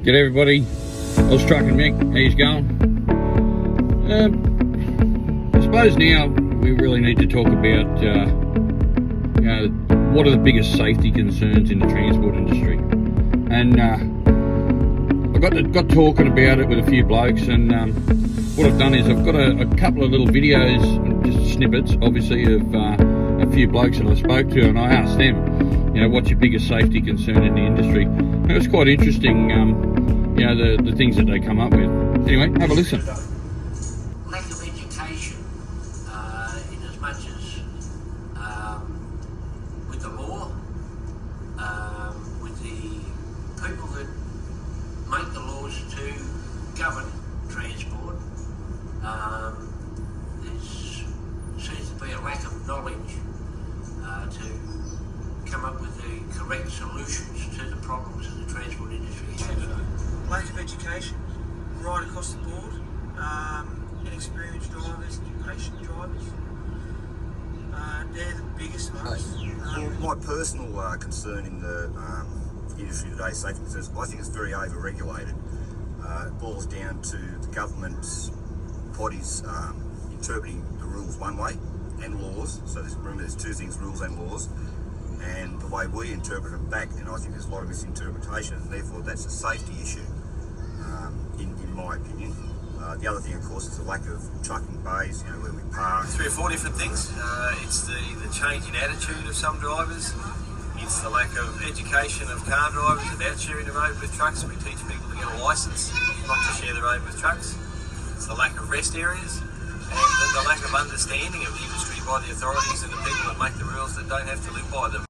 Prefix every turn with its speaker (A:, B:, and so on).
A: G'day everybody, Australian Mick, how you going? I suppose now we really need to talk about what are the biggest safety concerns in the transport industry. And I got talking about it with a few blokes, and what I've done is I've got a couple of little videos, just snippets obviously, of a few blokes that I spoke to, and I asked them, what's your biggest safety concern in the industry? And it was quite interesting, the things that they come up with. Anyway, have a listen.
B: Lack of education, in as much as with the law, with the people that make the laws to govern transport, there seems to be a lack of knowledge to come up with the correct solutions to the problems that the transport industry has.
C: Lack of education right across the board, inexperienced drivers, impatient drivers, they're the biggest ones.
D: My personal concern in the industry today, safety concerns, I think it's very over-regulated. It boils down to the government's bodies interpreting the rules one way, and laws. So remember, there's two things, rules and laws, and the way we interpret them back, and I think there's a lot of misinterpretation, and therefore that's a safety issue, in my opinion. The other thing, of course, is the lack of trucking bays, where we park.
E: 3 or 4 different things. It's the change in attitude of some drivers. It's the lack of education of car drivers about sharing the road with trucks. We teach people to get a licence, not to share the road with trucks. It's the lack of rest areas, and the lack of understanding of the industry by the authorities and the people that make the rules that don't have to live by them.